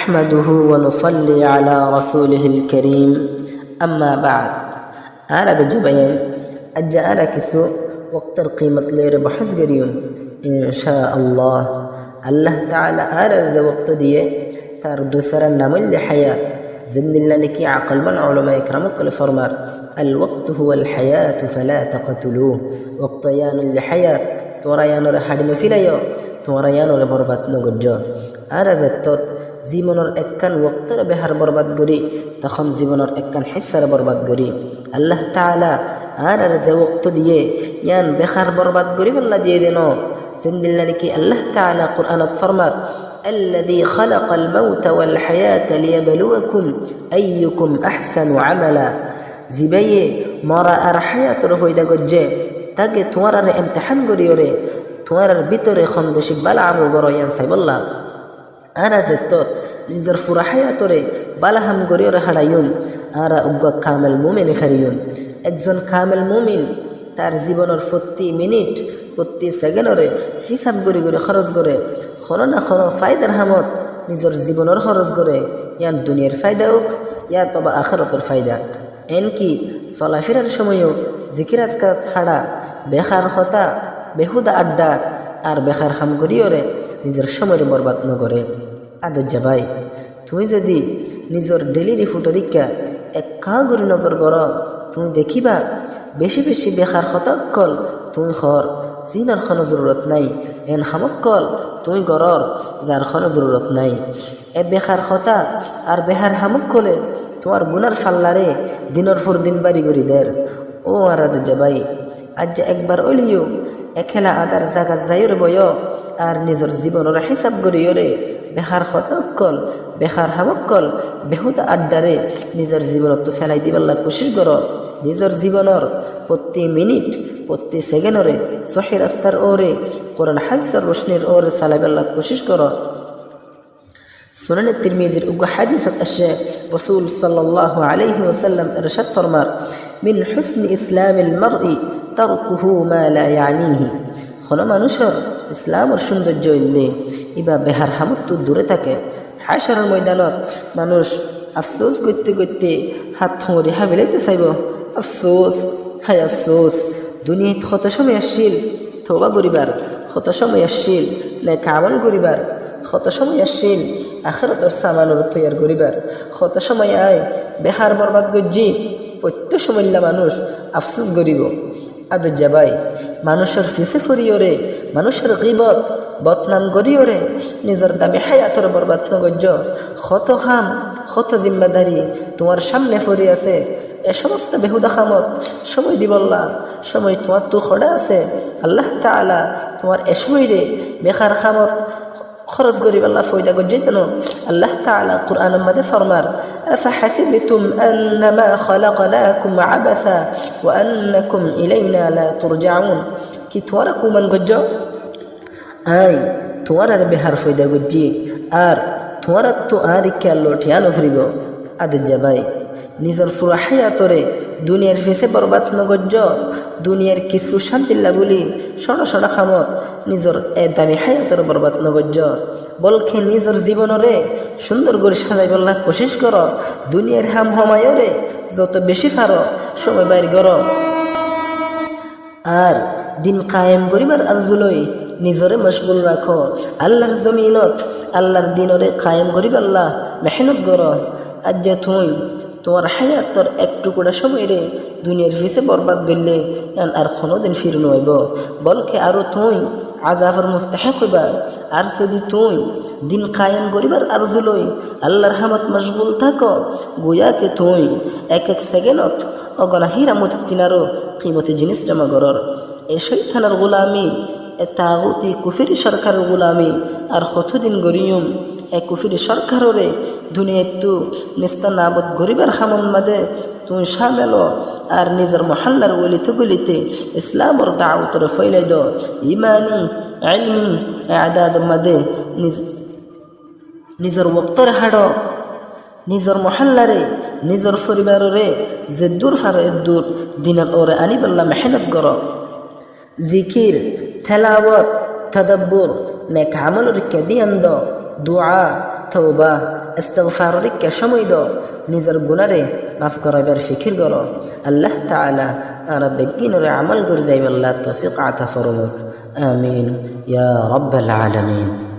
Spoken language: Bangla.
نحمده ونصلي على رسوله الكريم أما بعد هذا جبين أجا كسو وقت القيمة لير بحث قريم إن شاء الله الله تعالى أرز وقت دي تردو سرنا من لحياة زن الله لكي عقل من علماء يكرمك الفرمار الوقت هو الحياة فلا تقتلوه وقت يان لحياة توريان رحدم في ليو توريان ربربات نججو أرز التوت জীবনের একখান ওয়াক্তের বেহার বরবাদ করি তখন জীবনের একখান হিস্সার বরবাদ করি আল্লাহ তাআলা আর যে ওয়াক্ত দিয়ে ইয়ান বেহার বরবাদ করি বল্লা দিয়ে দেন জিন্দিল্লা নাকি আল্লাহ তাআলা কুরআনত ফরমার الذي خلق الموت والحياة ليبلوكم أيكم أحسن عملا জিবাইয়ে মরা আর হায়াতের ফয়দা গজ্জে তাকে তোমার ইমতিহান করিওরে তোমার ভিতরে এখন বেশি ভালো আমল করো ইয়ান সাইবল্লাহ আরা যেতত নিজের ফুরা হায়াতরে বালাহাম গরিয়রে হারাইন আরা উগ্গ কামেল মুমিন ফারিয়ন একজন কামেল মুমিন তার জীবনের প্রতি মিনিট প্রতি সেকেন্ডরে হিসাব করি করে খরচ করে কোনো না কোনো ফায়দার হামত নিজের জীবনের খরচ করে ইয়ান দুনিয়ার ফায়দা হোক ইয়া তবা আখিরাতের ফায়দা এনকি চলাফেরার সময়ও জিকির আজকার হাড়া বেকার কথা বেহুদা আড্ডা আর বেকার হাম করিওরে নিজের সময়ের বরবাদ নগরে আদজ্জা ভাই তুমি যদি নিজের ডেলি রিফুটরিকা এক কাঁগুরি নজর কর তুমি দেখিবা বেশি বেশি বেকার হতকল তুমি খর জিনার কোনো জরুরত নাই এন হামকল তুমি গরর যার কোনো জরুরত নাই এ বেকার হতা আর বেহার হামক কলে তোমার গুনার ফাল্লারে দিনের পর দিন বাড়ি করি দের ও আর আদজ্জা ভাই আজ একবার ওলিও এখেলা আদার জাগাত যাইরে বয় আর নিজের জীবনের হিসাব করিওরে বেহার হতকল বেহার হামকল বেহুদা আড্ডারে নিজের জীবনত ফেলাই দিবার কোশিশ কর নিজের জীবনের প্রতি মিনিট প্রতি সেকেন্ডরে সহি রাস্তার ওরে কোরআন হাদিসের রোশনির ওরে চালাইবার কোশিশ কর সুনান তিরমিজির উগ্র হাদিসত আসে রাসূল সাল্লাল্লাহু আলাইহি ওয়াসাল্লাম ইরশাদ ফরমার মিন হুসনি ইসলামিল মারই তারকুহু মা লা ইয়ানিহি কোনো মানুষের ইসলামের সৌন্দর্য ইল্লে ইবা বেহার হামত দূরে থাকে হাশরের ময়দানত মানুষ আফসোস করতে করতে হাত থমরে হাবিলাইতে চাইব আফসোস হায় আফসোস দুনিয়ায় কত সময় আসছিল তওবা করিবার কত সময় আসছিল নেক আমল করিবার কত সময় আসছিল আখিরাতের সামানের তৈয়ার করিবার কত সময় আয় বেহার বরবাদ গজ্জি প্রত্যেক সময়লা মানুষ আফসোস করিব আদজ্জা ভাই মানুষের ফিসে ফরিওরে মানুষের গিবত বদনাম করিওরে নিজের দামি হায়াতর বরবাদ নগজ্য কত খাম কত জিম্মাদারি তোমার সামনে ফরি আছে এ সমস্ত বেহুদা খামত সময় দিবল্লা সময় তোমার তো খড়া আছে আল্লাহ তাআলা তোমার এ সময় রে বেকার খামত খরচ করিব আল্লাহ ফয়দা গজ্জে যেন আল্লাহ তাআলা কুরআনের মধ্যে ফরমার আফাহাসিবতুম আন্নামা খালাকনাকুম আবাসা ওয়া আন্নাকুম ইলাইনা লা তুরজাউন কি তোরা কুমান গজ্জ আই তোরা বেহার ফয়দা গজ্জি আর তোরা তো আর কি আল্লাহ ঠিয়ানো ফরিব আদজ্জা ভাই নিজের পুরা হায়াতরে দুনিয়ার ফেসে বরবাদ নগজ্জ দুনিয়ার কিছু শান্তিল্লা বলি সড়া সড়া খামত নিজের এ দামি হায়াতর বরবাদ নগজ্জ বলকে নিজের জীবনরে সুন্দর করে সাজাই বললা কোশিশ কর দুনিয়ার হাম হমায়রে যত বেশি পারো সময় বাইর কর আর দিন কায়েম করিবার আরজুলই নিজরে মশগুল রাখো আল্লাহর জমিনত আল্লাহর দিনরে কায়েম করিবাল্লা মেহনত কর আজ যে তুই তোমার হায়াতর এক টুকুরা সময় রে দুনিয়ার ফিসে বরবাদ গেলে আর কোনোদিন ফির নইব বলকে আরও তুই আযাবের মুস্তাহিক হইবা আর যদি তুই দিন কায়েম করিবার আরজু লই আল্লাহর হামত মশগুল থাকো গোয়াকে তুই এক এক সেকেন্ডত অগণা হিরামতি তিনারও কিমতি জিনিস জমা করর এ শয়তানের গোলামি এ তাগুতি কুফরি সরকারের গোলামি আর কতদিন গরিয়ম এ কুফরি সরকাররে দুনিয়াতু নিস্তা নাবদ গরিবের খামন মাঝে তুমি সামেল আর নিজের মহল্লার গলিতে গলিতে ইসলামর দাওয়াতরে ফৈলাই দ ইমানি ইলমি আদাদের মাঝে নিজের ওয়াক্তরে হাড় নিজের মহল্লারে নিজের পরিবাররে যে দূর ফারে দূর দিনের ওরে আনিবাল্লা মেহনত কর জিকির তেলাওয়াত তাদাব্বুর নেক আমলের কেদিয়ান্দ দুআ তওবা ইস্তিগফারকে সময় দাও নিজের গুনারে মাফ করাইবার ফিকির করো আল্লাহ তাআলা আর বেগিনরে আমল করে যাইব আল্লাহ তৌফিক আতা ফরমুক আমিন ইয়া রাব্বাল আলামিন।